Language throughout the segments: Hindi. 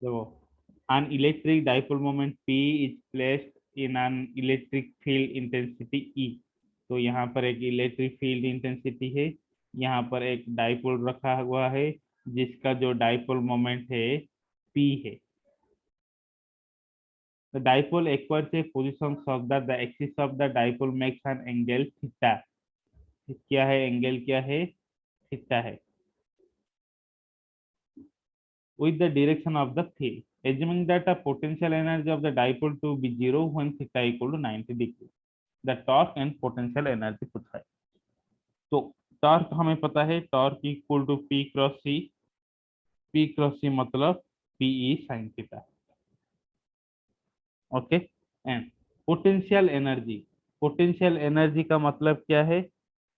देखो, an electric dipole moment P is placed in an electric field intensity E। तो यहाँ पर एक इलेक्ट्रिक फील्ड इंटेंसिटी है, यहाँ पर एक डाइपोल रखा हुआ है जिसका जो डाइपोल मोमेंट है P है। The dipole acquires a position such that the axis of the dipole makes an angle theta। क्या है एंगल, क्या है थीटा है, with the direction of the field, assuming that the potential energy of the dipole to be zero when theta equal to 90 degree। The torque and potential energy पूछा है। तो टॉर्क हमें पता है, torque equal to P cross C. P cross C मतलब PE sine theta. Okay. And potential energy, potential energy का मतलब क्या है?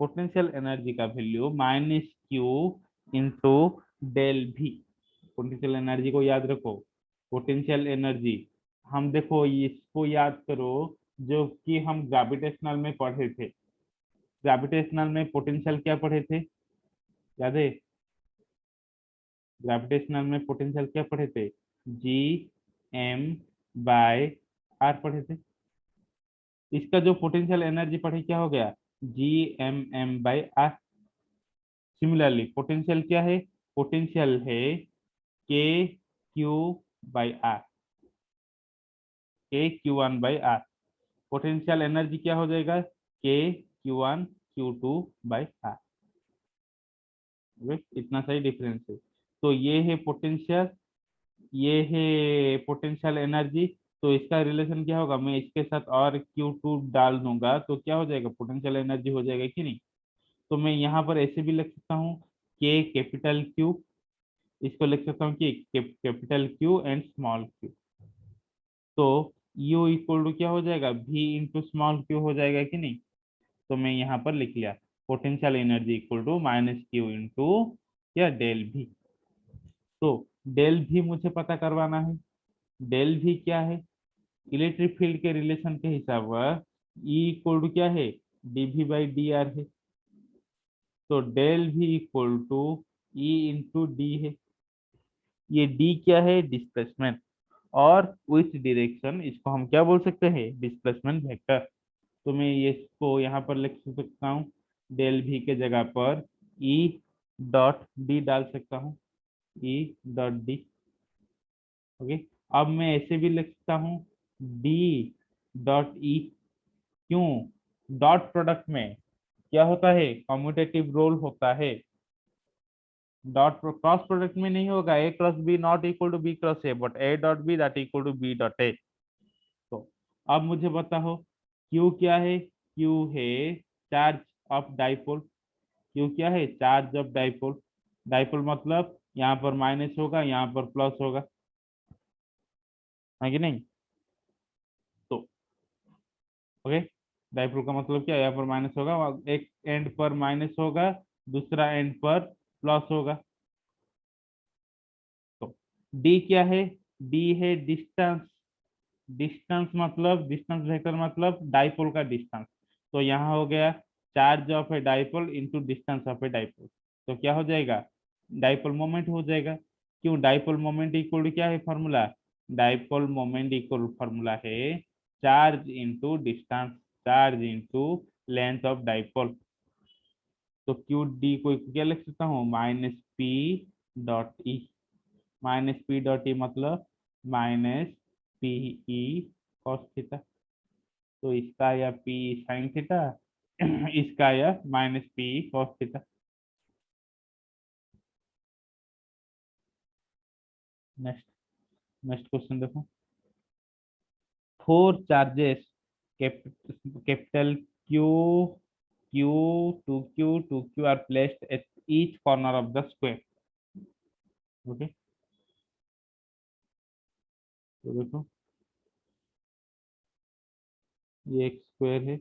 पोटेंशियल एनर्जी का value minus Q into del भी। पोटेंशियल एनर्जी को याद रखो। पोटेंशियल एनर्जी, हम देखो इसको याद करो, जो कि हम ग्रेविटेशनल में पढ़े थे। ग्रेविटेशनल में पोटेंशियल क्या पढ़े थे, याद है? ग्रेविटेशनल में पोटेंशियल क्या पढ़े थे? जी एम बाय आर पढ़े थे। इसका जो पोटेंशियल एनर्जी पढ़े क्या हो गया? G M by R. Similarly potential क्या है? पोटेंशियल है K Q by R, K Q one by R. Potential energy क्या हो जाएगा? K Q one Q two by R. इतना सही डिफरेंस है। तो ये है पोटेंशियल, ये है पोटेंशियल एनर्जी। तो इसका रिलेशन क्या होगा? मैं इसके साथ और Q2 डाल दूंगा तो क्या हो जाएगा? पोटेंशियल एनर्जी हो जाएगा कि नहीं? तो मैं यहाँ पर ऐसे भी लिख सकता हूँ के कैपिटल क्यू, इसको लिख सकता हूँ कि capital Q and small Q. तो यू इक्वल टू क्या हो जाएगा? भी इंटू स्मॉल क्यू हो जाएगा कि नहीं? तो मैं यहाँ पर लिख लिया potential energy equal to minus Q into क्या, डेल भी। तो डेल भी मुझे पता करवाना है। डेल भी क्या है? इलेक्ट्रिक फील्ड के रिलेशन के हिसाब से ई इक्वल टू क्या है? डीवी बाई डी आर है। तो del V equal to E into D है। ये डी क्या है? डिस्प्लेसमेंट। और विच डायरेक्शन, इसको हम क्या बोल सकते हैं? Displacement vector. तो मैं ये इसको यहाँ पर लिख सकता हूँ, डेल भी के जगह पर ई डॉट डी डाल सकता हूँ, ई डॉट डी। ओके। अब मैं ऐसे भी लिख सकता हूँ डी डॉट ई। क्यों? डॉट प्रोडक्ट में क्या होता है? कम्यूटेटिव रोल होता है। डॉट क्रॉस प्रोडक्ट में नहीं होगा। A cross B not equal to B cross A, but A dot B that equal to B dot A. तो अब मुझे बताओ क्यू क्या है? क्यू है चार्ज ऑफ डाइपोल। क्यू क्या है? Charge of dipole. डाइपोल मतलब यहाँ पर माइनस होगा, यहाँ पर प्लस होगा, है कि नहीं? तो ओके, डाइपोल का मतलब क्या है? यहाँ पर माइनस होगा, एक एंड पर माइनस होगा, दूसरा एंड पर प्लस होगा। तो डी क्या है? डी है डिस्टेंस। डिस्टेंस मतलब, डिस्टेंस वेक्टर मतलब डाइपोल का डिस्टेंस। तो यहाँ हो गया charge of a dipole into distance of a dipole. तो क्या हो जाएगा? डाइपोल मोमेंट हो जाएगा। क्यों? डाइपोल मोमेंट इक्वल टू क्या है formula? Dipole moment equal formula है charge into distance, charge into length of dipole. तो क्यू डी को क्या लिख सकता हूँ? Minus P dot E. Minus P dot E मतलब minus P E cos theta. तो इसका या पी साइन थीटा, इसका या minus P cos theta. Next, next question देखो। Four charges capital Q, Q two Q are placed at each corner of the square. Okay. तो देखो ये एक स्क्वायर है,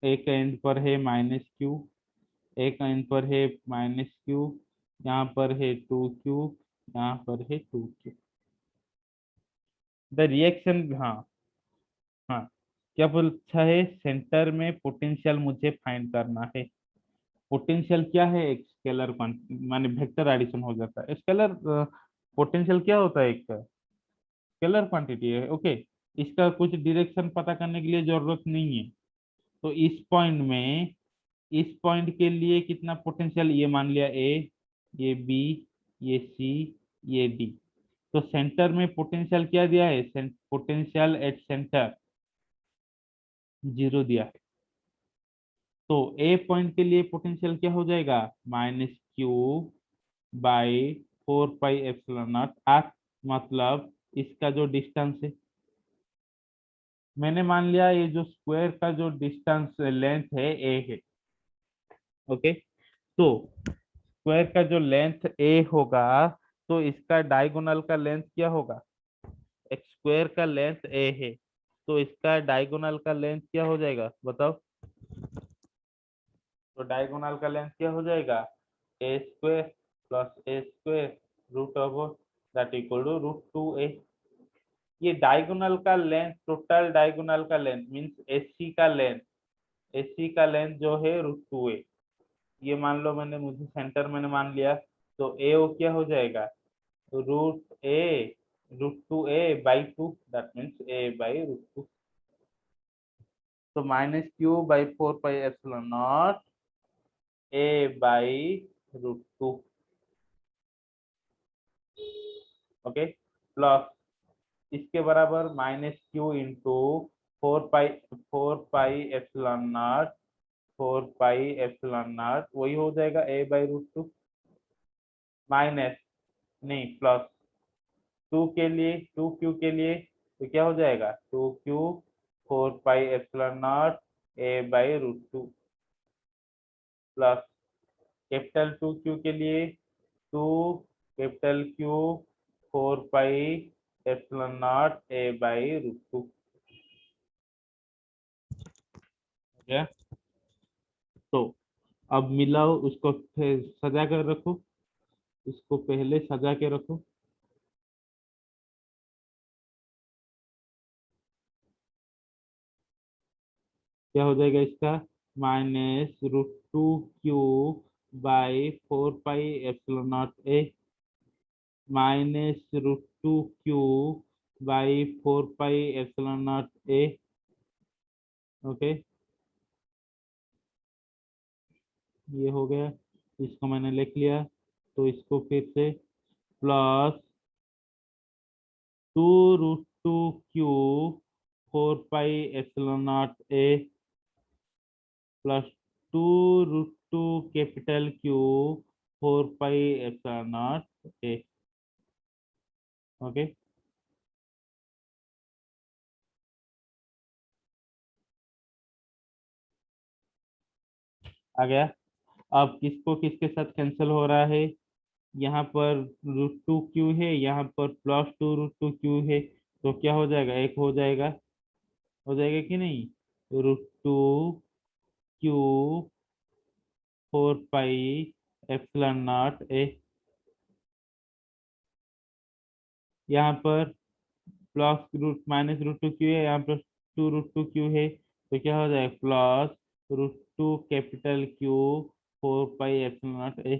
एक एंड पर है माइनस क्यू, एक एंड पर है माइनस क्यू, यहाँ पर है टू क्यू, यहाँ पर है टू क्यू। द रिएक्शन, हाँ हाँ, क्या पूछा है? सेंटर में पोटेंशियल मुझे फाइंड करना है। पोटेंशियल क्या है? स्केलर माने वेक्टर एडिशन हो जाता है। स्केलर पोटेंशियल क्या होता है, एक स्केलर क्वांटिटी है। ओके, इसका कुछ डायरेक्शन पता करने के लिए जरूरत नहीं है। तो इस पॉइंट के लिए कितना पोटेंशियल, ये मान लिया ए, ये बी, ये सी, ये डी। तो सेंटर में पोटेंशियल क्या दिया है, पोटेंशियल एट सेंटर 0 दिया है। तो ए पॉइंट के लिए पोटेंशियल क्या हो जाएगा, -q by 4 pi epsilon not R, मतलब इसका जो डिस्टेंस है, मैंने मान लिया ये जो स्क्वायर का जो डिस्टेंस लेंथ है ए है। ओके, तो स्क्वायर का जो लेंथ ए होगा, तो इसका डायगोनल का लेंथ क्या होगा, एक स्क्वायर का लेंथ ए है, तो इसका डायगोनल का लेंथ क्या हो जाएगा बताओ। तो डायगोनल का लेंथ क्या हो जाएगा, A square plus A square root of that equal to √2a। ये डायगोनल का लेंथ, टोटल डायगोनल का लेंथ मींस एसी का लेंथ, एसी का लेंथ जो है √2a। ये मान लो मुझे सेंटर मैंने मान लिया, तो ए ओ क्या हो जाएगा, √2a/2, दैट मीन्स a/√2। तो -q/4 pi epsilon not a/√2। Okay, plus इसके बराबर -q into 4 pi epsilon not, 4 pi epsilon not वही हो जाएगा a/√2, माइनस नहीं प्लस 2 के लिए तो क्या हो जाएगा 2q 4 pi epsilon not a/√2, plus capital 2q के लिए 2 capital Q 4 pi epsilon not a/√2। ठीक है, तो अब मिलाओ उसको, फिर सजा कर रखो, इसको पहले सजा के रखो। क्या हो जाएगा इसका, -√2q/4 pi epsilon not a, -√2q/4 pi epsilon not a। Okay, ये हो गया, इसको मैंने लिख लिया। तो इसको फिर से plus 2√2q 4 pi epsilon not a plus 2√2 capital Q 4 pi epsilon not a। Okay, आ गया। अब किसको किसके साथ कैंसिल हो रहा है, यहाँ पर √2q है, यहाँ पर +2√2q है, तो क्या हो जाएगा, एक हो जाएगा कि नहीं, √2q 4 pi epsilon not a। यहाँ पर प्लस रूट -√2q है, यहाँ प्लस 2√2q है, तो क्या हो जाएगा +√2 capital Q 4 pi epsilon not a।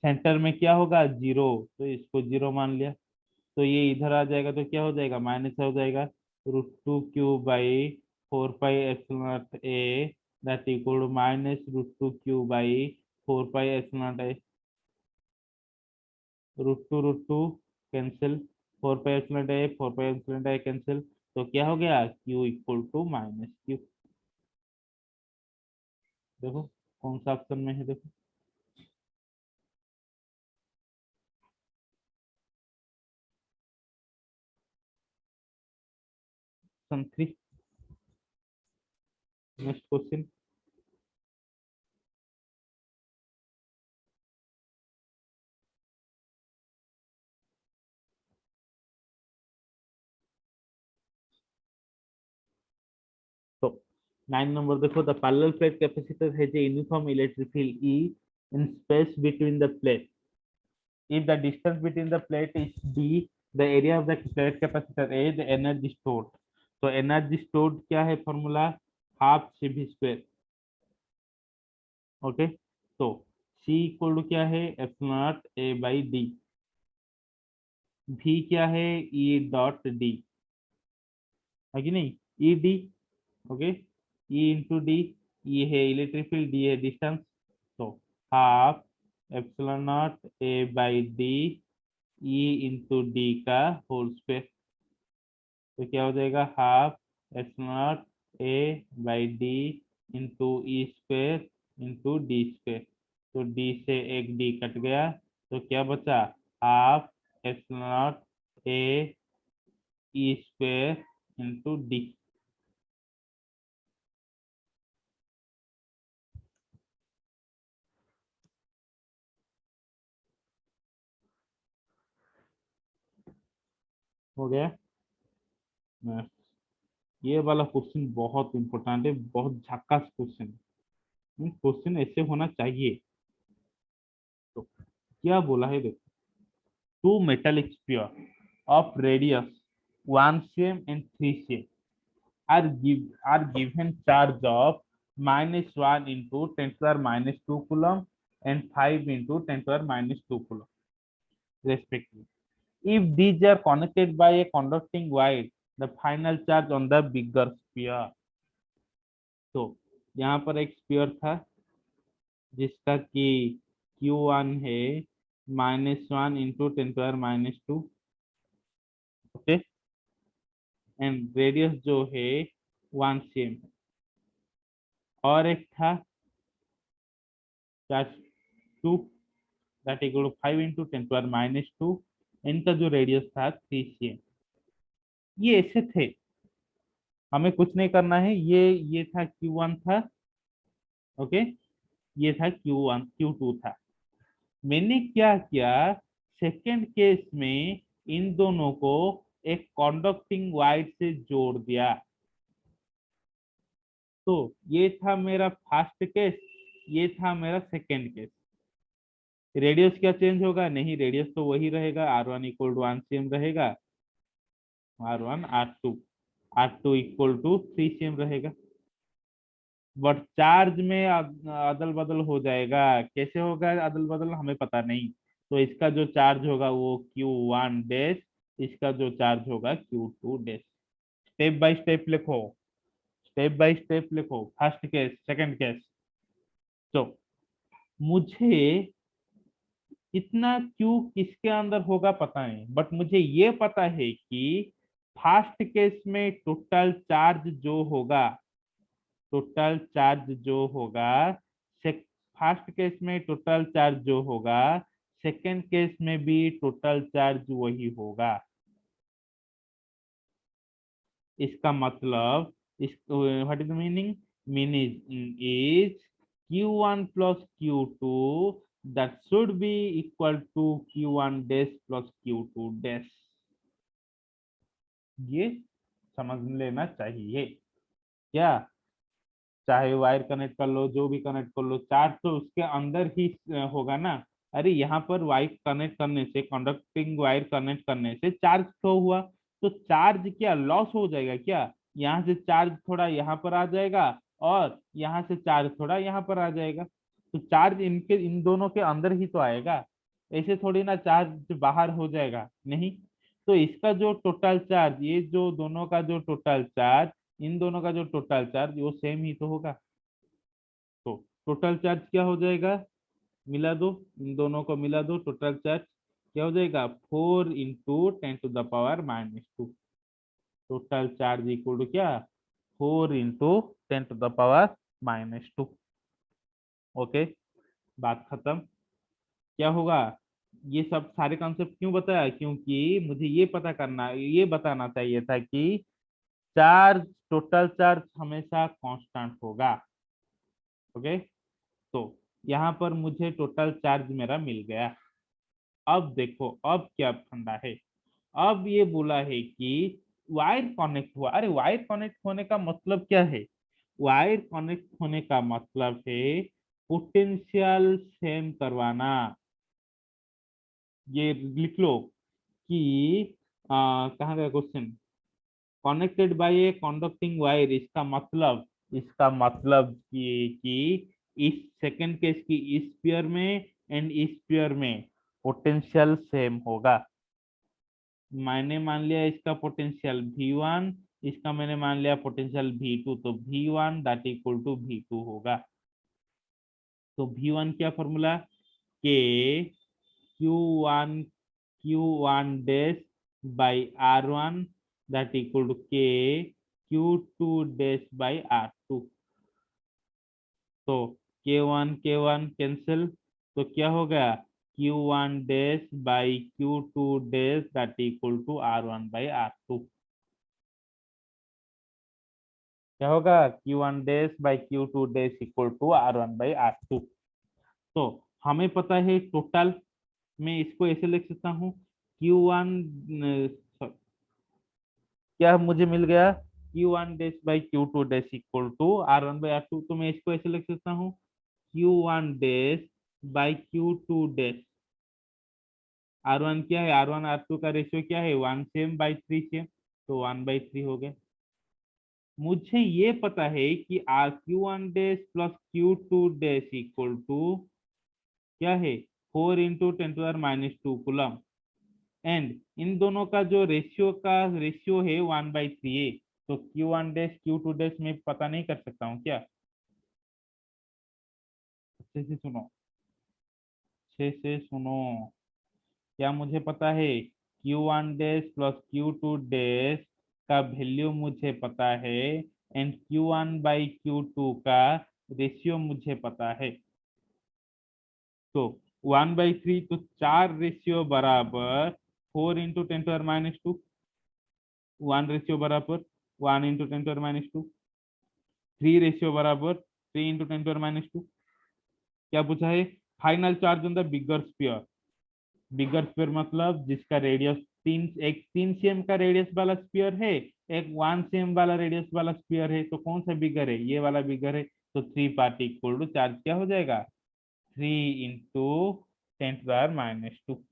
Centre में क्या होगा 0, तो इसको 0 मान लिया, तो ये इधर आ जाएगा, तो क्या हो जाएगा माइनस हो जाएगा √2q/4 pi epsilon not a, that equal to -√2q/4 pi epsilon not a। √2 cancel, 4 pi epsilon a 4 pi epsilon a cancel, तो क्या हो गया q इक्वल टू -q। देखो कौन सा ऑप्शन में है, देखो ऑप्शन 3। Next question. तो 9 नंबर देखो, the parallel plate capacitor has a uniform electric field E in space between the plate. If the distance between the plate is d, the area of the plate capacitor A, the energy stored. तो एनर्जी स्टोर्ड क्या है formula, half C V square. Okay, तो C इक्वल टू क्या है, epsilon not A by D. V क्या है, E डॉट डी, है कि नहीं, E D. Okay, E into D, E है इलेक्ट्रिक फील्ड, डी है डिस्टेंस। तो half epsilon nought A by D E into D का होल स्क्वायर। तो क्या हो जाएगा, half epsilon nought A by D into E square into D square. तो डी से एक डी कट गया, तो क्या बचा, हाफ एप्सिलॉन नॉट ए ई स्क्वायर इंटू डी। हो गया। ये वाला क्वेश्चन बहुत इंपॉर्टेंट है, बहुत झक्कास क्वेश्चन है, क्वेश्चन ऐसे होना चाहिए। तो क्या बोला है देखो, two metallic sphere of radius 1 cm and 3 cm are given charge of -1 into 10 to the power -2 coulomb and 5 into 10 to the power -2 coulomb respectively. If these are connected by a conducting wire, the final charge on the bigger sphere। तो यहाँ पर एक स्फीयर था जिसका कि Q1 है -1 into 10 to the power -2। Okay, and radius जो है 1 cm। और एक था charge 2, that equal to 5 into 10 to the power -2। इनका जो रेडियस था 3 cm। ये ऐसे थे, हमें कुछ नहीं करना है, ये था Q1 था। ओके, ये था Q1, Q2 था। मैंने क्या किया, सेकेंड केस में इन दोनों को एक कंडक्टिंग वायर से जोड़ दिया। तो ये था मेरा फर्स्ट केस, ये था मेरा सेकेंड केस। रेडियस क्या चेंज होगा, नहीं, रेडियस तो वही रहेगा, R1 इक्वल टू 1 cm रहेगा, R1 R2 equal to 3 cm रहेगा। बट चार्ज में अदल बदल हो जाएगा, कैसे होगा अदल बदल हमें पता नहीं। तो इसका जो चार्ज होगा वो Q1 डैश, इसका जो चार्ज होगा Q2 dash. Step by step लिखो, स्टेप बाय स्टेप लिखो, फर्स्ट केस सेकंड केस। तो मुझे इतना क्यू किसके अंदर होगा पता नहीं, बट मुझे ये पता है कि फर्स्ट केस में टोटल चार्ज जो होगा, टोटल चार्ज जो होगा, फर्स्ट केस में टोटल चार्ज जो होगा, सेकेंड केस में भी टोटल चार्ज वही होगा। इसका मतलब, इस what is the meaning, meaning is Q1 plus Q2 that should be equal to Q1 dash plus Q2 dash। ये समझ लेना चाहिए क्या, चाहे वायर कनेक्ट कर लो, जो भी कनेक्ट कर लो, चार्ज तो उसके अंदर ही होगा ना। अरे यहाँ पर वायर कनेक्ट करने से, कंडक्टिंग वायर कनेक्ट करने से चार्ज फ्लो हुआ, तो चार्ज क्या लॉस हो जाएगा क्या, यहाँ से चार्ज थोड़ा यहाँ पर आ जाएगा और यहाँ से चार्ज थोड़ा यहाँ पर आ जाएगा। तो चार्ज इनके इन दोनों के अंदर ही तो आएगा, ऐसे थोड़ी ना चार्ज बाहर हो जाएगा, नहीं। तो इसका जो टोटल चार्ज, ये जो दोनों का जो टोटल चार्ज, इन दोनों का जो टोटल चार्ज वो सेम ही तो होगा। तो टोटल चार्ज क्या हो जाएगा, मिला दो, इन दोनों को मिला दो, टोटल चार्ज क्या हो जाएगा, 4 into 10 to the power -2। Total charge equal to क्या, 4 into 10 to the power -2। Okay, बात खत्म। क्या होगा, ये सब सारे कॉन्सेप्ट क्यों बताया, क्योंकि मुझे ये पता करना, ये बताना चाहिए था कि चार्ज, टोटल चार्ज हमेशा कांस्टेंट होगा। ओके, तो यहाँ पर मुझे टोटल चार्ज मेरा मिल गया। अब देखो अब क्या फंडा है, अब ये बोला है कि वायर कनेक्ट हुआ। अरे वायर कनेक्ट होने का मतलब क्या है, वायर कनेक्ट होने का मतलब है पोटेंशियल सेम करवाना। ये लिख लो कि कहाँ गया question, connected by a conducting wire, इसका मतलब कि इस सेकंड केस की इस पेयर में एंड इस पेयर में पोटेंशियल सेम होगा। मैंने मान लिया इसका पोटेंशियल V1, इसका मैंने मान लिया पोटेंशियल V2, तो V1 that equal to V2 होगा। तो V1 क्या formula, K Q1 dash by R1 that equal to K Q2 dash by R2। तो K1 कैंसिल, तो क्या हो गया, Q1 dash by Q2 dash that equal to R1 by R2। क्या होगा, Q1 dash by Q2 dash equal to R1 by R2। तो हमें पता है टोटल, मैं इसको ऐसे लिख सकता हूँ Q1, क्या मुझे मिल गया, Q1 dash by Q2 dash equal to R1 by R2। तो मैं इसको ऐसे लिख सकता हूँ Q1 dash by Q2 dash, R1 क्या है, R1 R2 का रेशियो क्या है, 1/3 तो 1/3 हो गया। मुझे ये पता है कि Q1 dash plus Q2 dash equal to क्या है, 4 × 10⁻² कूलम, एंड इन दोनों का जो रेशियो है 1/3 है। तो Q1 डैश Q2 डैश में पता नहीं कर सकता हूँ क्या, अच्छे से सुनो, अच्छे से सुनो। क्या मुझे पता है, Q1 dash plus Q2 dash का वैल्यू मुझे पता है, एंड Q1 बाई Q2 का रेशियो मुझे पता है। तो 1/3, तो 4 रेशियो बराबर 4 × 10⁻², 1 रेशियो बराबर 1 × 10⁻², 3 रेशियो बराबर 3 × 10⁻²। क्या पूछा है, final charge on the bigger sphere. Bigger sphere मतलब जिसका रेडियस एक 3 cm का रेडियस वाला स्फीयर है, एक 1 cm वाला रेडियस वाला स्फीयर है, तो कौन सा बिगर है, ये वाला बिगर है। तो 3 पार्टिकल टू चार्ज क्या हो जाएगा, 3 × 10⁻²।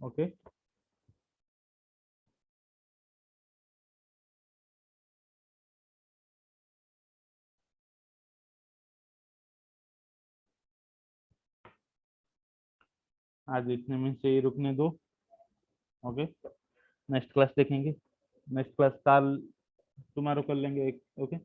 ओके, आज इतने में से ही रुकने दो। ओके, नेक्स्ट क्लास देखेंगे, नेक्स्ट क्लास कल टुमारो कर लेंगे। ओके,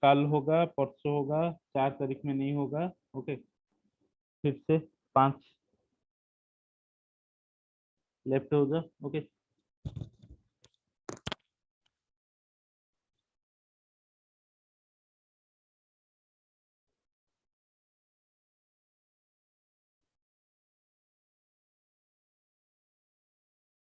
कल होगा, परसों होगा, 4 तारीख में नहीं होगा। ओके, फिर से 5 लेफ्ट हो जा। ओके।